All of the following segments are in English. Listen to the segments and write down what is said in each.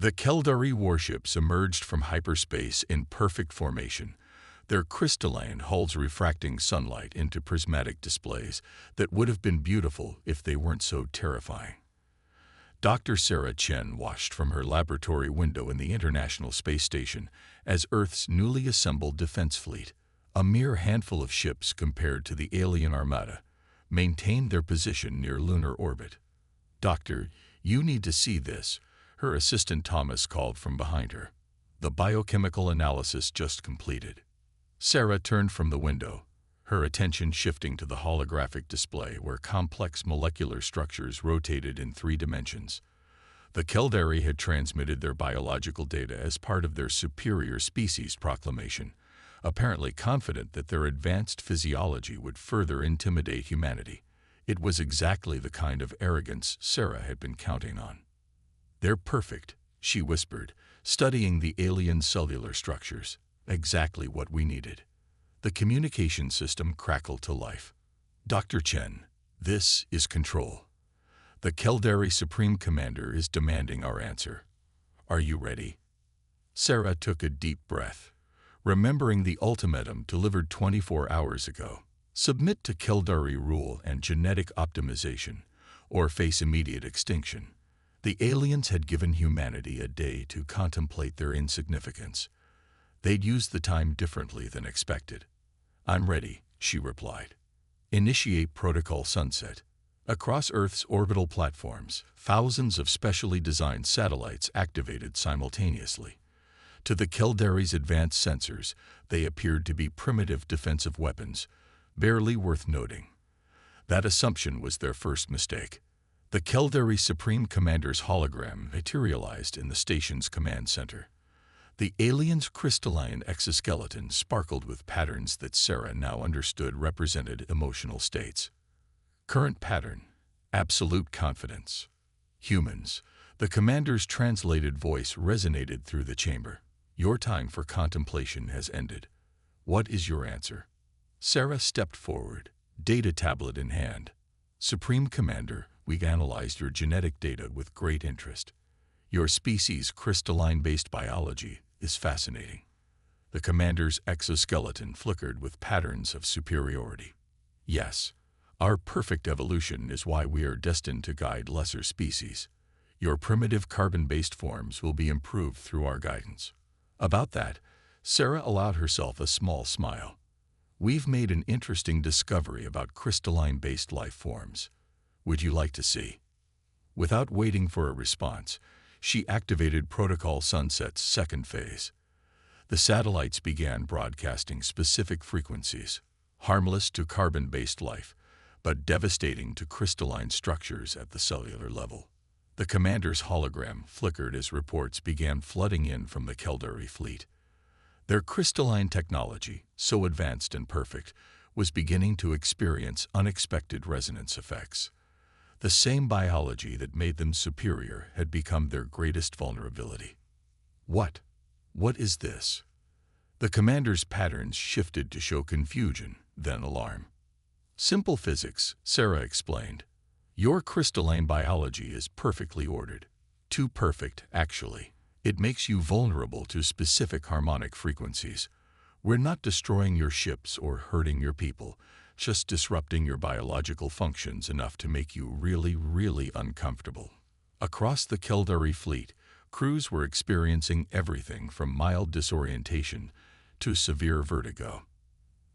The Keldari warships emerged from hyperspace in perfect formation, their crystalline hulls refracting sunlight into prismatic displays that would have been beautiful if they weren't so terrifying. Dr. Sarah Chen watched from her laboratory window in the International Space Station as Earth's newly assembled defense fleet, a mere handful of ships compared to the alien armada, maintained their position near lunar orbit. "Doctor, you need to see this," her assistant Thomas called from behind her. "The biochemical analysis just completed." Sarah turned from the window, her attention shifting to the holographic display where complex molecular structures rotated in 3 dimensions. The Keldari had transmitted their biological data as part of their superior species proclamation, apparently confident that their advanced physiology would further intimidate humanity. It was exactly the kind of arrogance Sarah had been counting on. "They're perfect," she whispered, studying the alien cellular structures. "Exactly what we needed." The communication system crackled to life. "Dr. Chen, this is control. The Keldari Supreme Commander is demanding our answer. Are you ready?" Sarah took a deep breath, remembering the ultimatum delivered 24 hours ago. Submit to Keldari rule and genetic optimization, or face immediate extinction. The aliens had given humanity a day to contemplate their insignificance. They'd used the time differently than expected. "I'm ready," she replied. "Initiate Protocol Sunset." Across Earth's orbital platforms, thousands of specially designed satellites activated simultaneously. To the Keldari's advanced sensors, they appeared to be primitive defensive weapons, barely worth noting. That assumption was their first mistake. The Keldari Supreme Commander's hologram materialized in the station's command center. The alien's crystalline exoskeleton sparkled with patterns that Sarah now understood represented emotional states. Current pattern: absolute confidence. Humans. The commander's translated voice resonated through the chamber. "Your time for contemplation has ended. What is your answer?" Sarah stepped forward, data tablet in hand. "Supreme Commander, we've analyzed your genetic data with great interest. Your species' crystalline-based biology is fascinating." The commander's exoskeleton flickered with patterns of superiority. "Yes, our perfect evolution is why we are destined to guide lesser species. Your primitive carbon-based forms will be improved through our guidance." About that, Sarah allowed herself a small smile. "We've made an interesting discovery about crystalline-based life forms. Would you like to see?" Without waiting for a response, she activated Protocol Sunset's second phase. The satellites began broadcasting specific frequencies, harmless to carbon-based life, but devastating to crystalline structures at the cellular level. The commander's hologram flickered as reports began flooding in from the Keldari fleet. Their crystalline technology, so advanced and perfect, was beginning to experience unexpected resonance effects. The same biology that made them superior had become their greatest vulnerability. What is this?" The commander's patterns shifted to show confusion, then alarm. "Simple physics," Sarah explained. "Your crystalline biology is perfectly ordered. Too perfect, actually. It makes you vulnerable to specific harmonic frequencies. We're not destroying your ships or hurting your people, just disrupting your biological functions enough to make you really, really uncomfortable." Across the Keldari fleet, crews were experiencing everything from mild disorientation to severe vertigo.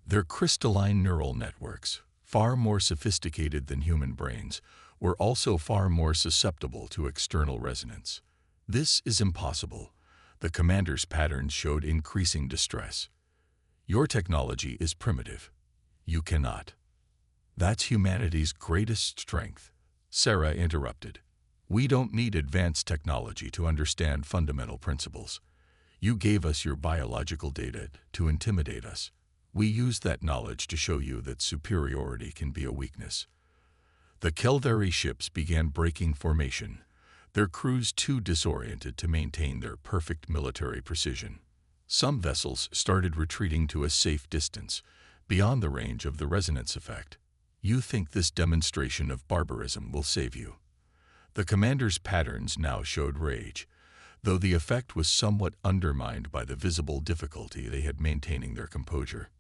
Their crystalline neural networks, far more sophisticated than human brains, were also far more susceptible to external resonance. "This is impossible." The commander's patterns showed increasing distress. "Your technology is primitive. You cannot." "That's humanity's greatest strength," Sarah interrupted. "We don't need advanced technology to understand fundamental principles. You gave us your biological data to intimidate us. We used that knowledge to show you that superiority can be a weakness." The Keldari ships began breaking formation, their crews too disoriented to maintain their perfect military precision. Some vessels started retreating to a safe distance, beyond the range of the resonance effect. "You think this demonstration of barbarism will save you?" The commander's patterns now showed rage. though the effect was somewhat undermined by the visible difficulty they had maintaining their composure.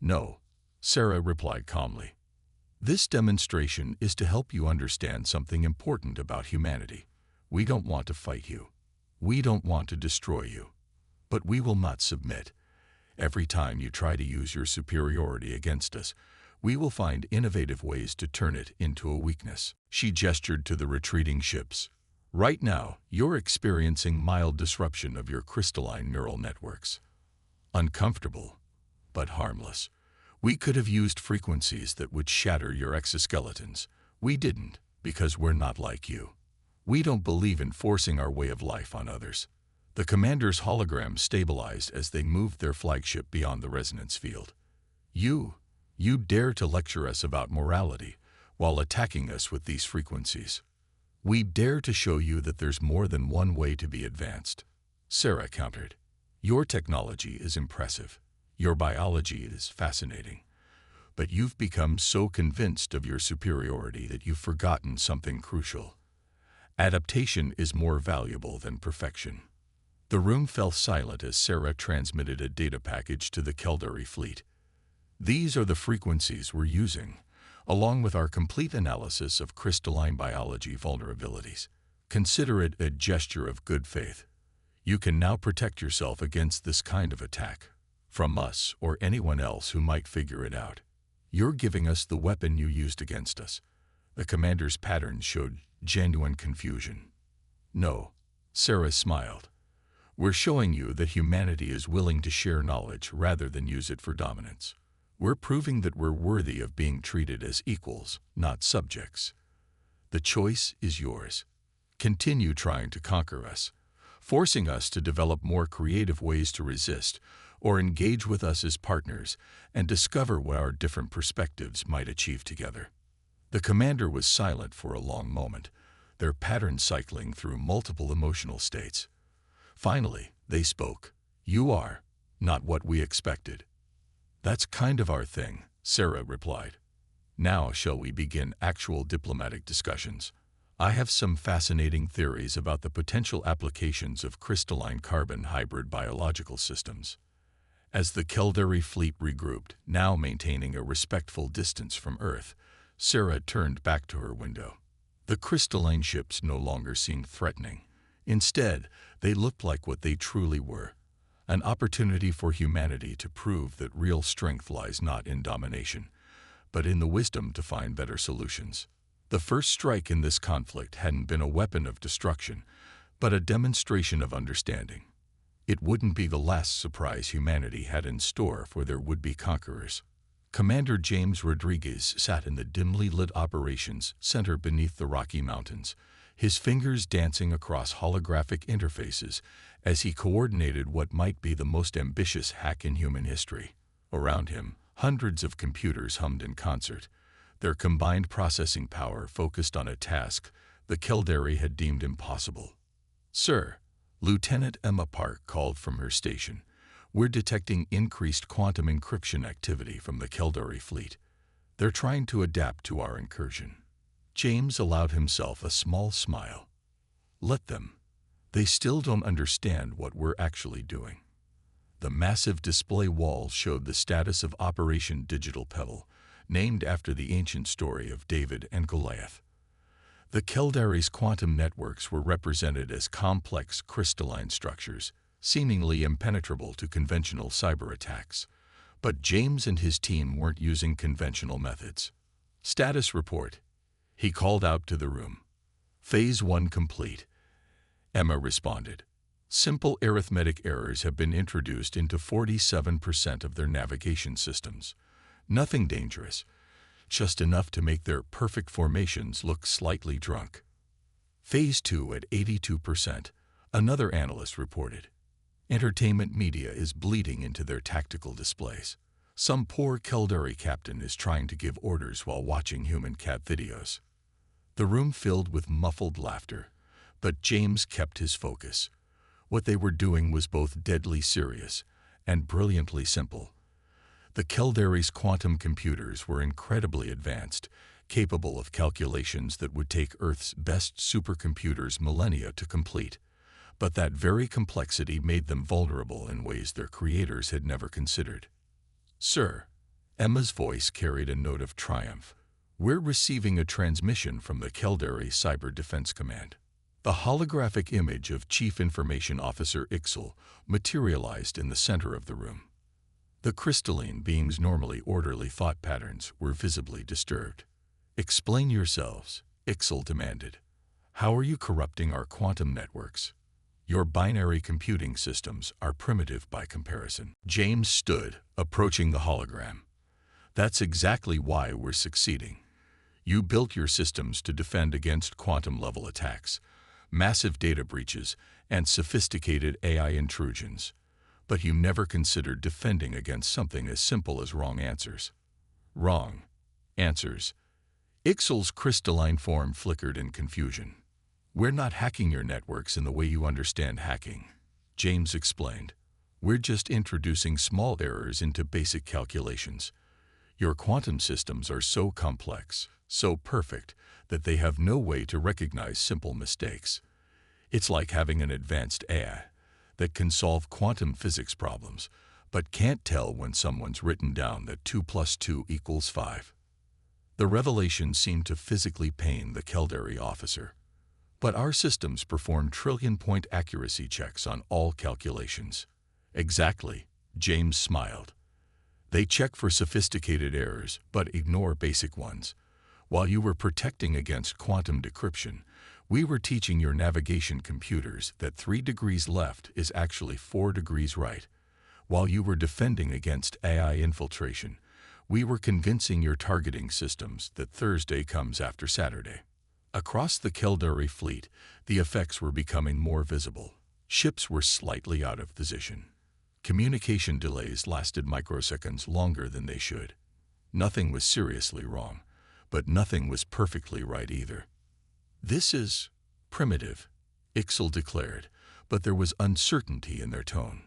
"No," Sarah replied calmly. "This demonstration is to help you understand something important about humanity. We don't want to fight you. We don't want to destroy you. But we will not submit. Every time you try to use your superiority against us, we will find innovative ways to turn it into a weakness." She gestured to the retreating ships. "Right now, you're experiencing mild disruption of your crystalline neural networks. Uncomfortable, but harmless. We could have used frequencies that would shatter your exoskeletons. We didn't, because we're not like you. We don't believe in forcing our way of life on others." The commander's hologram stabilized as they moved their flagship beyond the resonance field. You dare to lecture us about morality while attacking us with these frequencies. We dare to show you that there's more than one way to be advanced," Sarah countered. "Your technology is impressive. Your biology is fascinating. But you've become so convinced of your superiority that you've forgotten something crucial. Adaptation is more valuable than perfection." The room fell silent as Sarah transmitted a data package to the Caldari fleet. "These are the frequencies we're using, along with our complete analysis of crystalline biology vulnerabilities. Consider it a gesture of good faith. You can now protect yourself against this kind of attack, from us or anyone else who might figure it out. You're giving us the weapon you used against us." The commander's pattern showed genuine confusion. "No," Sarah smiled. "We're showing you that humanity is willing to share knowledge rather than use it for dominance. We're proving that we're worthy of being treated as equals, not subjects. The choice is yours. Continue trying to conquer us, forcing us to develop more creative ways to resist, or engage with us as partners and discover what our different perspectives might achieve together." The commander was silent for a long moment, their pattern cycling through multiple emotional states. Finally, they spoke. "You are not what we expected." "That's kind of our thing," Sarah replied. "Now shall we begin actual diplomatic discussions? I have some fascinating theories about the potential applications of crystalline carbon hybrid biological systems." As the Caldari fleet regrouped, now maintaining a respectful distance from Earth, Sarah turned back to her window. The crystalline ships no longer seemed threatening. Instead, they looked like what they truly were: an opportunity for humanity to prove that real strength lies not in domination, but in the wisdom to find better solutions. The first strike in this conflict hadn't been a weapon of destruction, but a demonstration of understanding. It wouldn't be the last surprise humanity had in store for their would-be conquerors. Commander James Rodriguez sat in the dimly lit operations center beneath the Rocky Mountains, his fingers dancing across holographic interfaces as he coordinated what might be the most ambitious hack in human history. Around him, hundreds of computers hummed in concert, their combined processing power focused on a task the Caldari had deemed impossible. "Sir," Lieutenant Emma Park called from her station, "we're detecting increased quantum encryption activity from the Caldari fleet. They're trying to adapt to our incursion." James allowed himself a small smile. "Let them. They still don't understand what we're actually doing." The massive display wall showed the status of Operation Digital Pebble, named after the ancient story of David and Goliath. The Caldari's quantum networks were represented as complex crystalline structures, seemingly impenetrable to conventional cyber attacks. But James and his team weren't using conventional methods. "Status report," he called out to the room. "Phase 1 complete," Emma responded. "Simple arithmetic errors have been introduced into 47% of their navigation systems. Nothing dangerous, just enough to make their perfect formations look slightly drunk." Phase 2 at 82%, another analyst reported. "Entertainment media is bleeding into their tactical displays. Some poor Caldari captain is trying to give orders while watching human cat videos." The room filled with muffled laughter, but James kept his focus. What they were doing was both deadly serious and brilliantly simple. The Caldari's quantum computers were incredibly advanced, capable of calculations that would take Earth's best supercomputers millennia to complete. But that very complexity made them vulnerable in ways their creators had never considered. "Sir," Emma's voice carried a note of triumph, "we're receiving a transmission from the Caldari Cyber Defense Command." The holographic image of Chief Information Officer Ixal materialized in the center of the room. The crystalline being's normally orderly thought patterns were visibly disturbed. "Explain yourselves," Ixal demanded. "How are you corrupting our quantum networks? Your binary computing systems are primitive by comparison." James stood, approaching the hologram. "That's exactly why we're succeeding. You built your systems to defend against quantum-level attacks, massive data breaches, and sophisticated AI intrusions. But you never considered defending against something as simple as wrong answers." "Wrong answers?" Ixal's crystalline form flickered in confusion. "We're not hacking your networks in the way you understand hacking," James explained. "We're just introducing small errors into basic calculations. Your quantum systems are so complex, so perfect, that they have no way to recognize simple mistakes. It's like having an advanced AI that can solve quantum physics problems, but can't tell when someone's written down that 2 + 2 = 5. The revelation seemed to physically pain the Caldari officer. "But our systems perform trillion-point accuracy checks on all calculations." "Exactly," James smiled. "They check for sophisticated errors, but ignore basic ones. While you were protecting against quantum decryption, we were teaching your navigation computers that 3 degrees left is actually 4 degrees right. While you were defending against AI infiltration, we were convincing your targeting systems that Thursday comes after Saturday." Across the Caldari fleet, the effects were becoming more visible. Ships were slightly out of position. Communication delays lasted microseconds longer than they should. Nothing was seriously wrong, but nothing was perfectly right either. "This is primitive," Ixal declared, but there was uncertainty in their tone.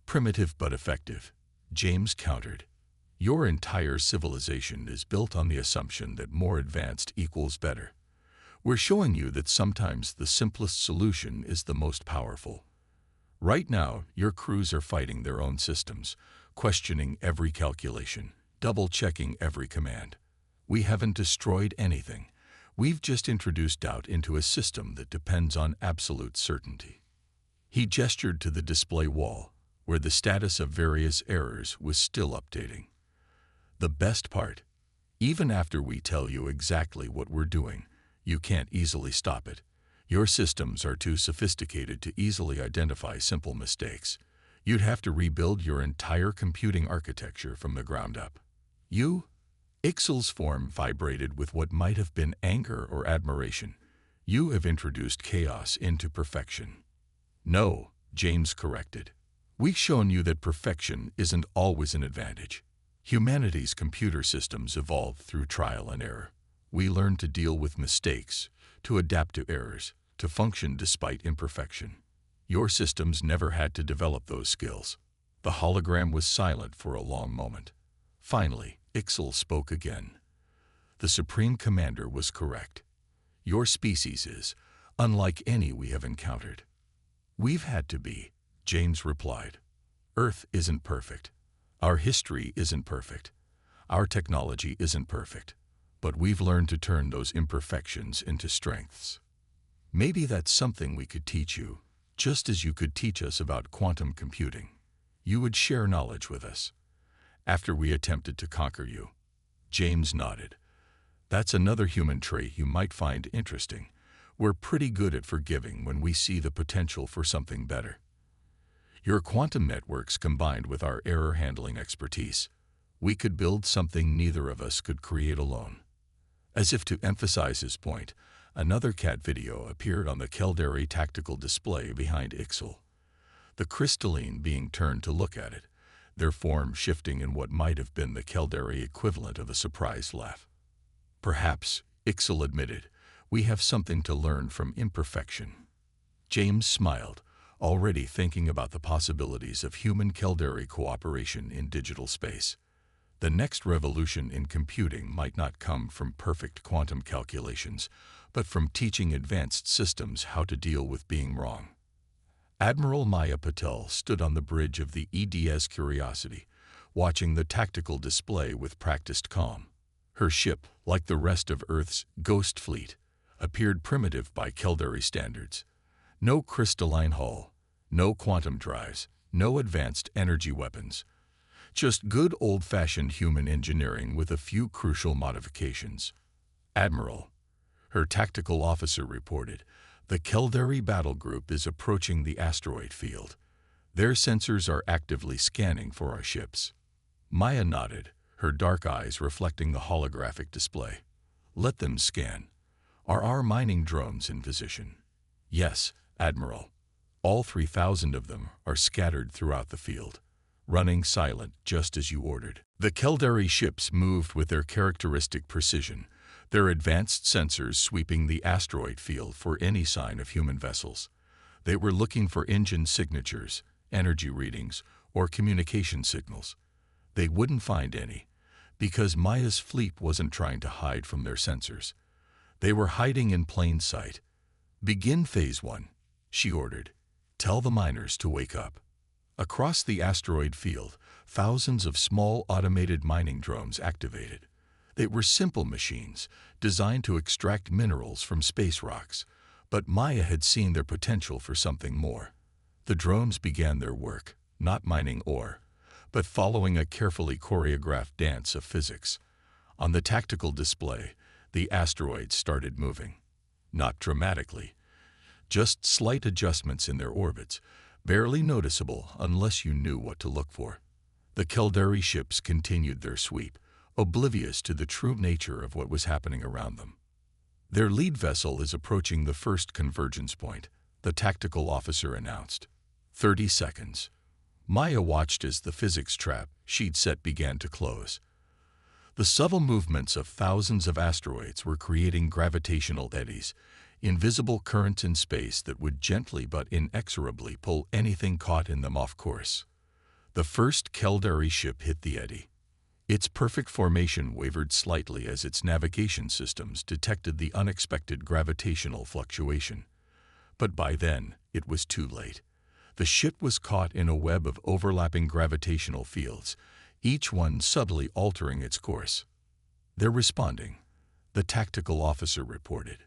"Primitive but effective," James countered. "Your entire civilization is built on the assumption that more advanced equals better. We're showing you that sometimes the simplest solution is the most powerful. Right now, your crews are fighting their own systems, questioning every calculation, double-checking every command. We haven't destroyed anything. We've just introduced doubt into a system that depends on absolute certainty." He gestured to the display wall, where the status of various errors was still updating. "The best part, even after we tell you exactly what we're doing, you can't easily stop it. Your systems are too sophisticated to easily identify simple mistakes. You'd have to rebuild your entire computing architecture from the ground up." "You?" Ixal's form vibrated with what might have been anger or admiration. "You have introduced chaos into perfection." "No," James corrected. "We've shown you that perfection isn't always an advantage. Humanity's computer systems evolved through trial and error. We learned to deal with mistakes, to adapt to errors, to function despite imperfection. Your systems never had to develop those skills." The hologram was silent for a long moment. Finally, Ixal spoke again. "The Supreme Commander was correct. Your species is unlike any we have encountered." "We've had to be," James replied. "Earth isn't perfect. Our history isn't perfect. Our technology isn't perfect. But we've learned to turn those imperfections into strengths. Maybe that's something we could teach you, just as you could teach us about quantum computing. You would share knowledge with us. After we attempted to conquer you." James nodded. "That's another human trait you might find interesting. We're pretty good at forgiving when we see the potential for something better. Your quantum networks combined with our error handling expertise, we could build something neither of us could create alone." As if to emphasize his point, another cat video appeared on the Caldari tactical display behind Ixal. The crystalline being turned to look at it, their form shifting in what might have been the Caldari equivalent of a surprised laugh. "Perhaps," Ixal admitted, "we have something to learn from imperfection." James smiled, already thinking about the possibilities of human-Caldari cooperation in digital space. The next revolution in computing might not come from perfect quantum calculations, but from teaching advanced systems how to deal with being wrong. Admiral Maya Patel stood on the bridge of the EDS Curiosity, watching the tactical display with practiced calm. Her ship, like the rest of Earth's ghost fleet, appeared primitive by Caldari standards. No crystalline hull, no quantum drives, no advanced energy weapons. Just good old-fashioned human engineering with a few crucial modifications. Admiral, her tactical officer reported, the Caldari battle group is approaching the asteroid field. Their sensors are actively scanning for our ships. Maya nodded, her dark eyes reflecting the holographic display. Let them scan. Are our mining drones in position? Yes, Admiral. All 3,000 of them are scattered throughout the field, running silent just as you ordered. The Caldari ships moved with their characteristic precision, their advanced sensors sweeping the asteroid field for any sign of human vessels. They were looking for engine signatures, energy readings, or communication signals. They wouldn't find any, because Maya's fleet wasn't trying to hide from their sensors. They were hiding in plain sight. Begin Phase 1, she ordered. Tell the miners to wake up. Across the asteroid field, thousands of small automated mining drones activated. They were simple machines, designed to extract minerals from space rocks, but Maya had seen their potential for something more. The drones began their work, not mining ore, but following a carefully choreographed dance of physics. On the tactical display, the asteroids started moving. Not dramatically, just slight adjustments in their orbits, barely noticeable unless you knew what to look for. The Caldari ships continued their sweep, oblivious to the true nature of what was happening around them. Their lead vessel is approaching the first convergence point, the tactical officer announced. 30 seconds. Maya watched as the physics trap she'd set began to close. The subtle movements of thousands of asteroids were creating gravitational eddies, invisible currents in space that would gently but inexorably pull anything caught in them off course. The first Caldari ship hit the eddy. Its perfect formation wavered slightly as its navigation systems detected the unexpected gravitational fluctuation. But by then, it was too late. The ship was caught in a web of overlapping gravitational fields, each one subtly altering its course. They're responding, the tactical officer reported,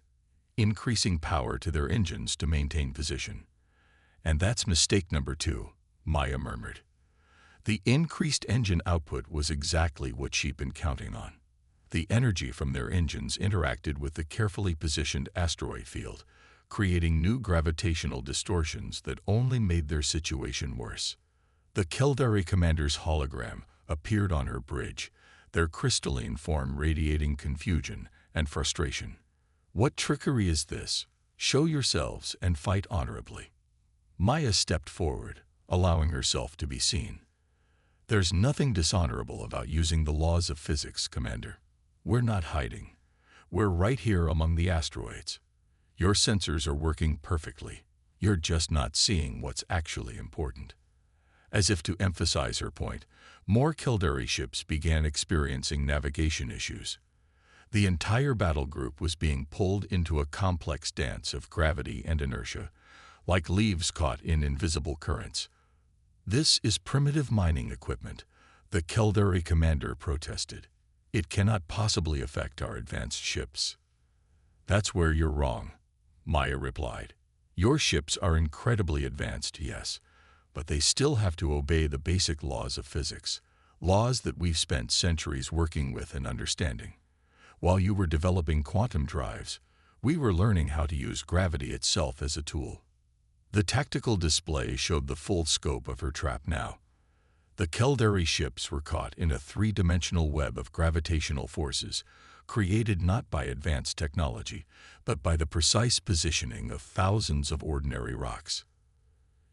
increasing power to their engines to maintain position. And that's mistake number 2, Maya murmured. The increased engine output was exactly what she'd been counting on. The energy from their engines interacted with the carefully positioned asteroid field, creating new gravitational distortions that only made their situation worse. The Caldari commander's hologram appeared on her bridge, their crystalline form radiating confusion and frustration. What trickery is this? Show yourselves and fight honorably. Maya stepped forward, allowing herself to be seen. There's nothing dishonorable about using the laws of physics, Commander. We're not hiding. We're right here among the asteroids. Your sensors are working perfectly. You're just not seeing what's actually important. As if to emphasize her point, more Caldari ships began experiencing navigation issues. The entire battle group was being pulled into a complex dance of gravity and inertia, like leaves caught in invisible currents. This is primitive mining equipment, the Caldari commander protested. It cannot possibly affect our advanced ships. That's where you're wrong, Maya replied. Your ships are incredibly advanced, yes, but they still have to obey the basic laws of physics, laws that we've spent centuries working with and understanding. While you were developing quantum drives, we were learning how to use gravity itself as a tool. The tactical display showed the full scope of her trap now. The Caldari ships were caught in a three-dimensional web of gravitational forces, created not by advanced technology, but by the precise positioning of thousands of ordinary rocks.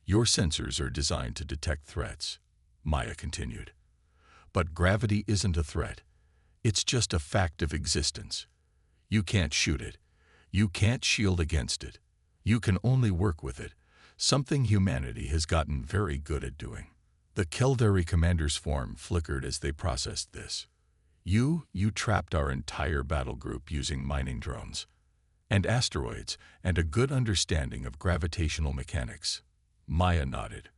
Your sensors are designed to detect threats, Maya continued. But gravity isn't a threat. It's just a fact of existence. You can't shoot it. You can't shield against it. You can only work with it, something humanity has gotten very good at doing. The Caldari commander's form flickered as they processed this. You trapped our entire battle group using mining drones and asteroids and a good understanding of gravitational mechanics. Maya nodded.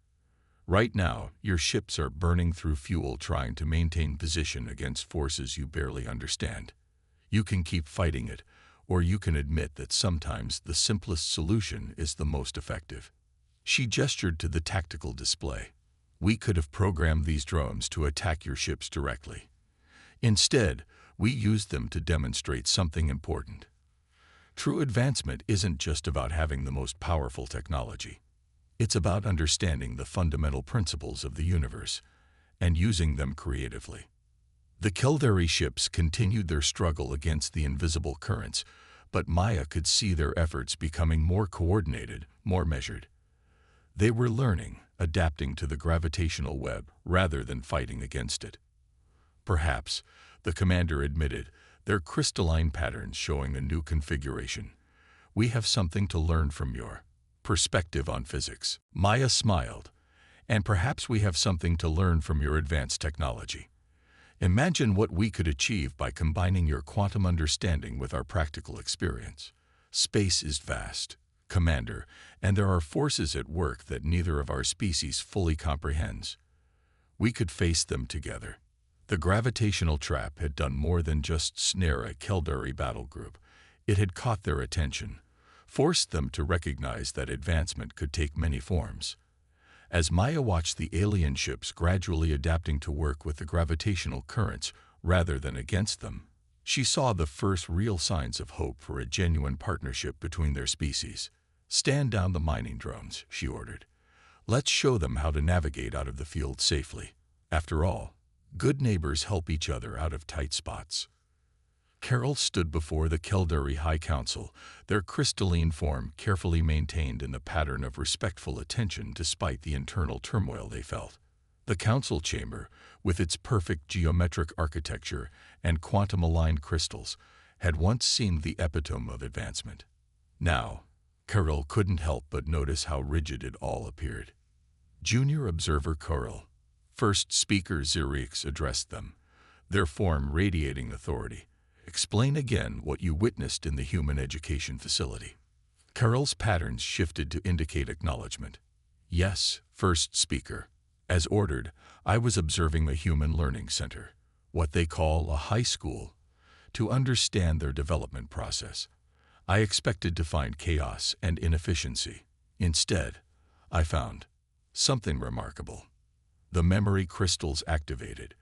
Right now, your ships are burning through fuel trying to maintain position against forces you barely understand. You can keep fighting it, or you can admit that sometimes the simplest solution is the most effective. She gestured to the tactical display. We could have programmed these drones to attack your ships directly. Instead, we used them to demonstrate something important. True advancement isn't just about having the most powerful technology. It's about understanding the fundamental principles of the universe and using them creatively. The Kildare ships continued their struggle against the invisible currents, but Maya could see their efforts becoming more coordinated, more measured. They were learning, adapting to the gravitational web rather than fighting against it. Perhaps, the commander admitted, their crystalline patterns showing a new configuration. We have something to learn from your perspective on physics. Maya smiled. And perhaps we have something to learn from your advanced technology. Imagine what we could achieve by combining your quantum understanding with our practical experience. Space is vast, Commander, and there are forces at work that neither of our species fully comprehends. We could face them together. The gravitational trap had done more than just snare a Kildare battle group. It had caught their attention, forced them to recognize that advancement could take many forms. As Maya watched the alien ships gradually adapting to work with the gravitational currents rather than against them, she saw the first real signs of hope for a genuine partnership between their species. "Stand down the mining drones," she ordered. "Let's show them how to navigate out of the field safely. After all, good neighbors help each other out of tight spots." Carol stood before the Kildare High Council, their crystalline form carefully maintained in the pattern of respectful attention despite the internal turmoil they felt. The council chamber, with its perfect geometric architecture and quantum-aligned crystals, had once seemed the epitome of advancement. Now, Carol couldn't help but notice how rigid it all appeared. Junior observer Carol, first speaker Zerix addressed them, their form radiating authority. "Explain again what you witnessed in the human education facility." Carol's patterns shifted to indicate acknowledgement. "Yes, first speaker. As ordered, I was observing a human learning center, what they call a high school, to understand their development process. I expected to find chaos and inefficiency. Instead, I found something remarkable. The memory crystals activated,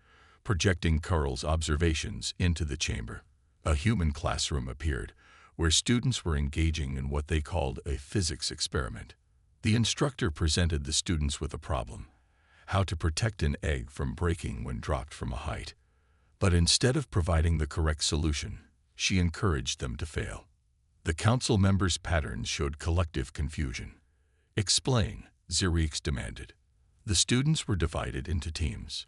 projecting Carol's observations into the chamber. A human classroom appeared, where students were engaging in what they called a physics experiment. The instructor presented the students with a problem: how to protect an egg from breaking when dropped from a height. But instead of providing the correct solution, she encouraged them to fail. The council members' patterns showed collective confusion. "Explain," Zerix demanded. The students were divided into teams.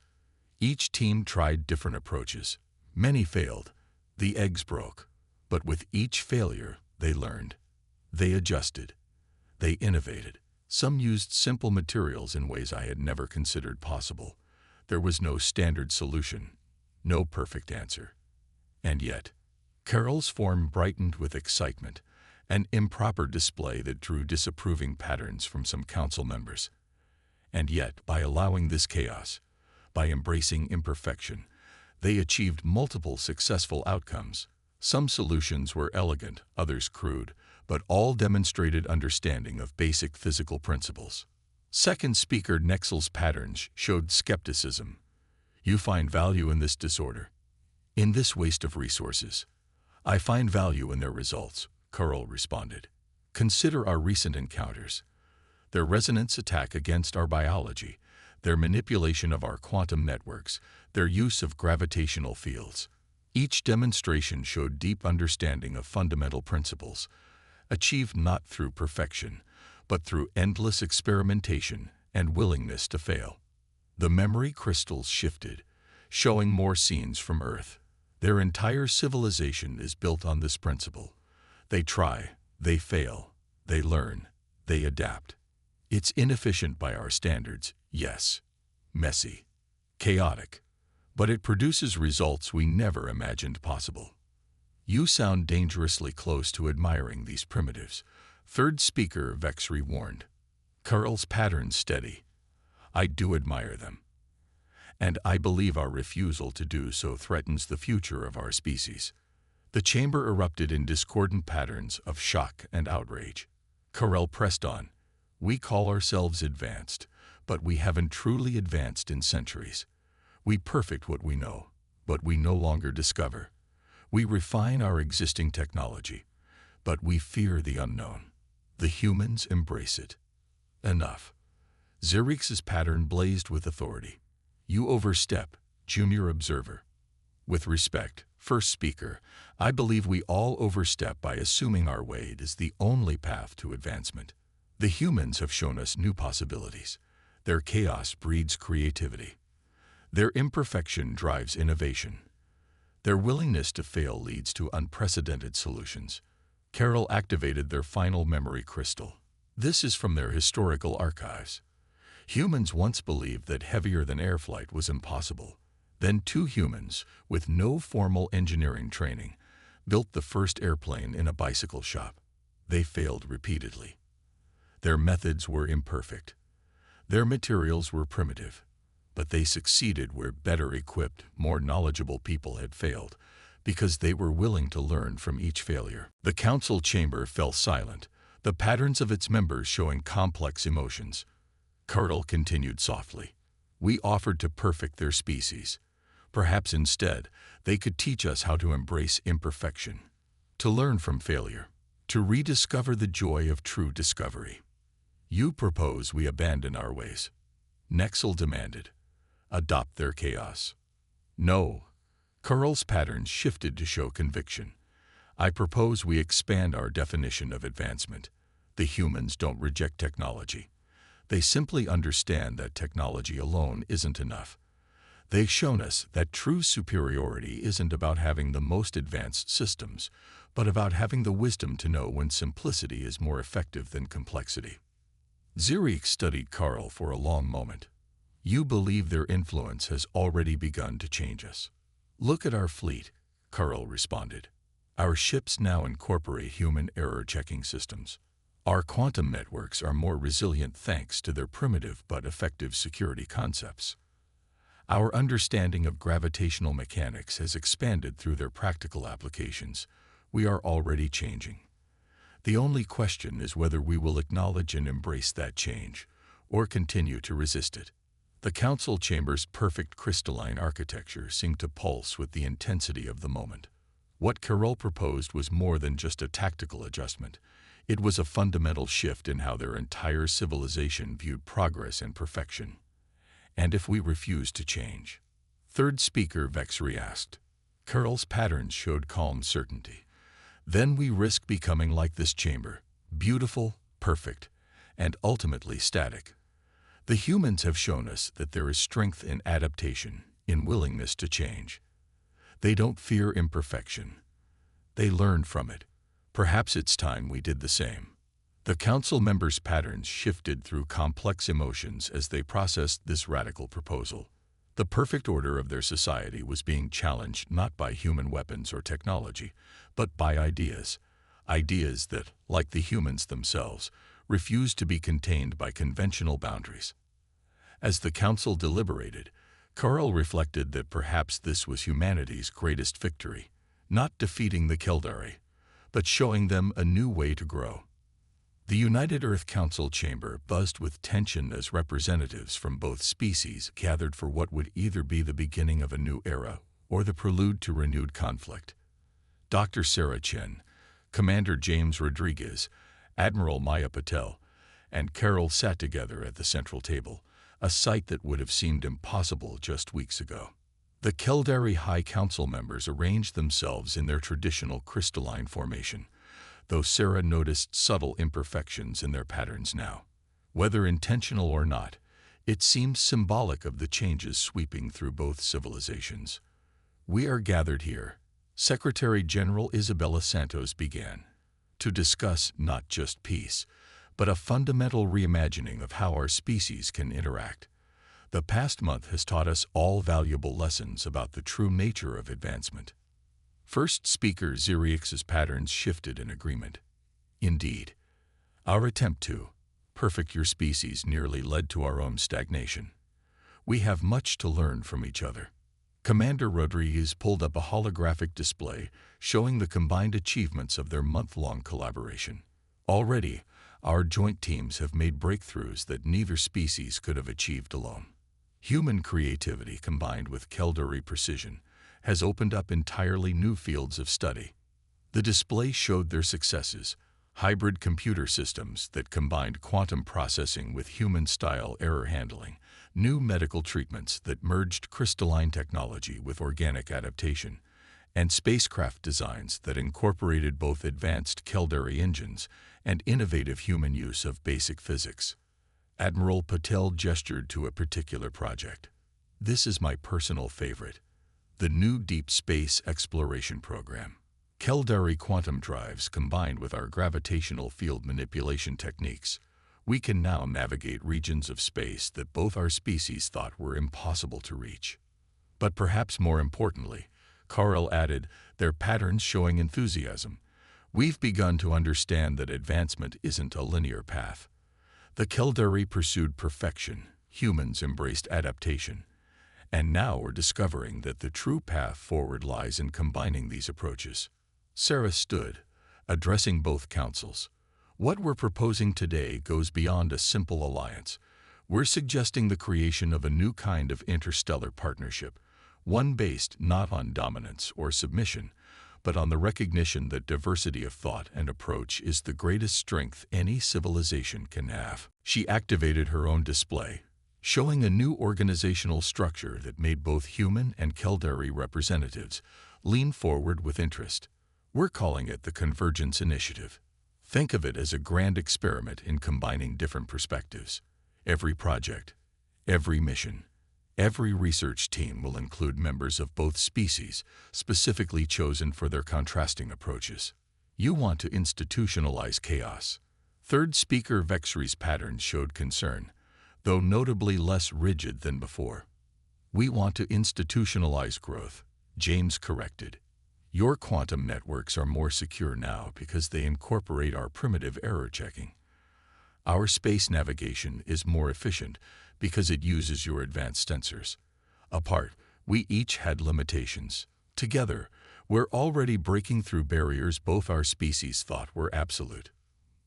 Each team tried different approaches. Many failed. The eggs broke. But with each failure, they learned. They adjusted. They innovated. Some used simple materials in ways I had never considered possible. There was no standard solution, no perfect answer. And yet, Carol's form brightened with excitement, an improper display that drew disapproving patterns from some council members. And yet, by allowing this chaos, by embracing imperfection, they achieved multiple successful outcomes. Some solutions were elegant, others crude, but all demonstrated understanding of basic physical principles. Second speaker Nexel's patterns showed skepticism. "You find value in this disorder, in this waste of resources." "I find value in their results," Carol responded. "Consider our recent encounters. Their resonance attack against our biology, their manipulation of our quantum networks, their use of gravitational fields. Each demonstration showed deep understanding of fundamental principles, achieved not through perfection, but through endless experimentation and willingness to fail." The memory crystals shifted, showing more scenes from Earth. Their entire civilization is built on this principle. They try, they fail, they learn, they adapt. It's inefficient by our standards, yes. Messy, chaotic, but it produces results we never imagined possible. "You sound dangerously close to admiring these primitives," third speaker Vexry warned. Carl's patterns steady. I do admire them. And I believe our refusal to do so threatens the future of our species. The chamber erupted in discordant patterns of shock and outrage. Carl pressed on. We call ourselves advanced, but we haven't truly advanced in centuries. We perfect what we know, but we no longer discover. We refine our existing technology, but we fear the unknown. The humans embrace it. Enough. Xerxes' pattern blazed with authority. You overstep, junior observer. With respect, first speaker, I believe we all overstep by assuming our way is the only path to advancement. The humans have shown us new possibilities. Their chaos breeds creativity. Their imperfection drives innovation. Their willingness to fail leads to unprecedented solutions. Carol activated their final memory crystal. This is from their historical archives. Humans once believed that heavier-than-air flight was impossible. Then two humans, with no formal engineering training, built the first airplane in a bicycle shop. They failed repeatedly. Their methods were imperfect. Their materials were primitive. But they succeeded where better-equipped, more knowledgeable people had failed, because they were willing to learn from each failure. The council chamber fell silent, the patterns of its members showing complex emotions. Carl continued softly. We offered to perfect their species. Perhaps instead, they could teach us how to embrace imperfection, to learn from failure, to rediscover the joy of true discovery. You propose we abandon our ways. Nexel demanded. Adopt their chaos. No. Carl's patterns shifted to show conviction. I propose we expand our definition of advancement. The humans don't reject technology. They simply understand that technology alone isn't enough. They've shown us that true superiority isn't about having the most advanced systems, but about having the wisdom to know when simplicity is more effective than complexity. Xerxes studied Carl for a long moment. You believe their influence has already begun to change us. Look at our fleet, Carl responded. Our ships now incorporate human error-checking systems. Our quantum networks are more resilient thanks to their primitive but effective security concepts. Our understanding of gravitational mechanics has expanded through their practical applications. We are already changing. The only question is whether we will acknowledge and embrace that change, or continue to resist it. The council chamber's perfect crystalline architecture seemed to pulse with the intensity of the moment. What Carol proposed was more than just a tactical adjustment. It was a fundamental shift in how their entire civilization viewed progress and perfection. And if we refuse to change? Third speaker Vexry asked. Carol's patterns showed calm certainty. Then we risk becoming like this chamber, beautiful, perfect, and ultimately static. The humans have shown us that there is strength in adaptation, in willingness to change. They don't fear imperfection. They learn from it. Perhaps it's time we did the same. The council members' patterns shifted through complex emotions as they processed this radical proposal. The perfect order of their society was being challenged not by human weapons or technology, but by ideas. Ideas that, like the humans themselves, refused to be contained by conventional boundaries. As the council deliberated, Carl reflected that perhaps this was humanity's greatest victory, not defeating the Kildare, but showing them a new way to grow. The United Earth Council chamber buzzed with tension as representatives from both species gathered for what would either be the beginning of a new era or the prelude to renewed conflict. Dr. Sarah Chen, Commander James Rodriguez, Admiral Maya Patel, and Carol sat together at the central table, a sight that would have seemed impossible just weeks ago. The Kildare High Council members arranged themselves in their traditional crystalline formation, though Sarah noticed subtle imperfections in their patterns now. Whether intentional or not, it seemed symbolic of the changes sweeping through both civilizations. We are gathered here, Secretary General Isabella Santos began, to discuss not just peace, but a fundamental reimagining of how our species can interact. The past month has taught us all valuable lessons about the true nature of advancement. First speaker Xerxes' patterns shifted in agreement. Indeed, our attempt to perfect your species nearly led to our own stagnation. We have much to learn from each other. Commander Rodriguez pulled up a holographic display showing the combined achievements of their month-long collaboration. Already, our joint teams have made breakthroughs that neither species could have achieved alone. Human creativity combined with Caldari precision has opened up entirely new fields of study. The display showed their successes, hybrid computer systems that combined quantum processing with human-style error handling, new medical treatments that merged crystalline technology with organic adaptation, and spacecraft designs that incorporated both advanced Caldari engines and innovative human use of basic physics. Admiral Patel gestured to a particular project. This is my personal favorite, the new deep space exploration program. Caldari quantum drives combined with our gravitational field manipulation techniques, we can now navigate regions of space that both our species thought were impossible to reach. But perhaps more importantly, Carl added, their patterns showing enthusiasm. We've begun to understand that advancement isn't a linear path. The Caldari pursued perfection, humans embraced adaptation, and now we're discovering that the true path forward lies in combining these approaches. Sarah stood, addressing both councils. What we're proposing today goes beyond a simple alliance. We're suggesting the creation of a new kind of interstellar partnership, one based not on dominance or submission, but on the recognition that diversity of thought and approach is the greatest strength any civilization can have. She activated her own display, showing a new organizational structure that made both human and Caldari representatives lean forward with interest. We're calling it the Convergence Initiative. Think of it as a grand experiment in combining different perspectives. Every project, every mission, every research team will include members of both species, specifically chosen for their contrasting approaches. You want to institutionalize chaos. Third speaker Vexry's patterns showed concern, though notably less rigid than before. We want to institutionalize growth, James corrected. Your quantum networks are more secure now because they incorporate our primitive error checking. Our space navigation is more efficient because it uses your advanced sensors. Apart, we each had limitations. Together, we're already breaking through barriers both our species thought were absolute.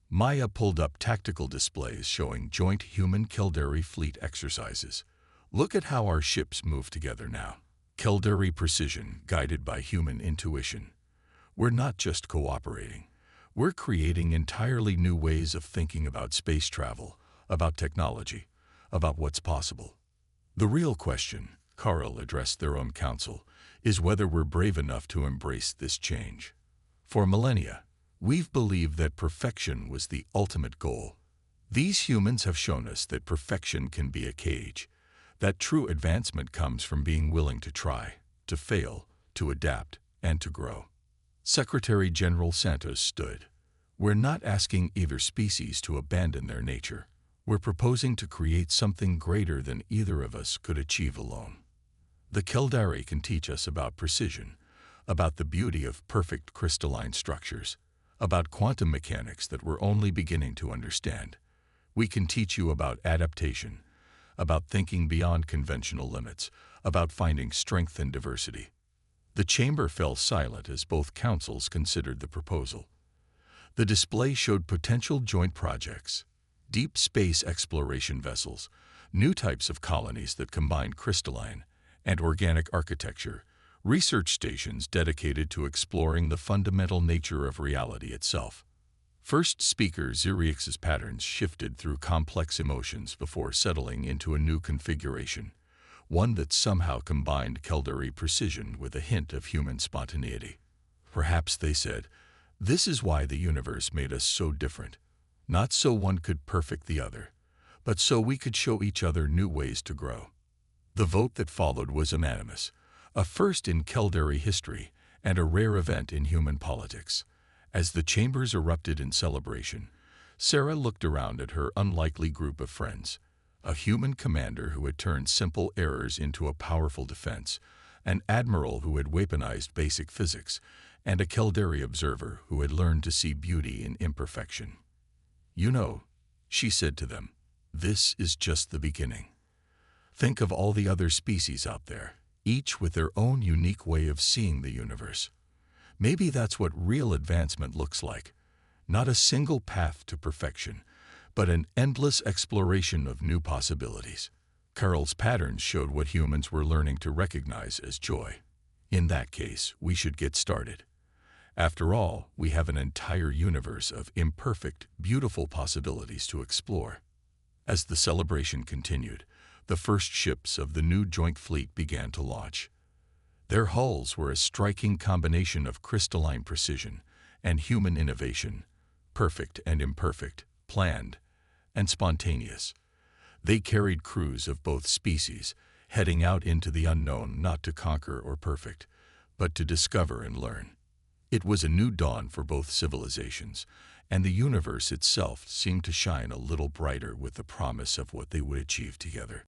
Maya pulled up tactical displays showing joint human-Caldari fleet exercises. Look at how our ships move together now. Caldari precision, guided by human intuition. We're not just cooperating. We're creating entirely new ways of thinking about space travel, about technology, about what's possible. The real question, Carl addressed their own council, is whether we're brave enough to embrace this change. For millennia, we've believed that perfection was the ultimate goal. These humans have shown us that perfection can be a cage, that true advancement comes from being willing to try, to fail, to adapt, and to grow. Secretary General Santos stood. We're not asking either species to abandon their nature. We're proposing to create something greater than either of us could achieve alone. The Caldari can teach us about precision, about the beauty of perfect crystalline structures, about quantum mechanics that we're only beginning to understand. We can teach you about adaptation, about thinking beyond conventional limits, about finding strength in diversity. The chamber fell silent as both councils considered the proposal. The display showed potential joint projects, deep space exploration vessels, new types of colonies that combine crystalline and organic architecture, research stations dedicated to exploring the fundamental nature of reality itself. First speaker Zuriex's patterns shifted through complex emotions before settling into a new configuration, one that somehow combined Caldari precision with a hint of human spontaneity. Perhaps, they said, this is why the universe made us so different, not so one could perfect the other, but so we could show each other new ways to grow. The vote that followed was unanimous, a first in Caldari history and a rare event in human politics. As the chambers erupted in celebration, Sarah looked around at her unlikely group of friends, a human commander who had turned simple errors into a powerful defense, an admiral who had weaponized basic physics, and a Caldari observer who had learned to see beauty in imperfection. You know, She said to them, "This is just the beginning. Think of all the other species out there, each with their own unique way of seeing the universe. Maybe that's what real advancement looks like. Not a single path to perfection, but an endless exploration of new possibilities." Carl's patterns showed what humans were learning to recognize as joy. In that case, we should get started. After all, we have an entire universe of imperfect, beautiful possibilities to explore. As the celebration continued, the first ships of the new joint fleet began to launch. Their hulls were a striking combination of crystalline precision and human innovation, perfect and imperfect, planned and spontaneous. They carried crews of both species, heading out into the unknown not to conquer or perfect, but to discover and learn. It was a new dawn for both civilizations, and the universe itself seemed to shine a little brighter with the promise of what they would achieve together.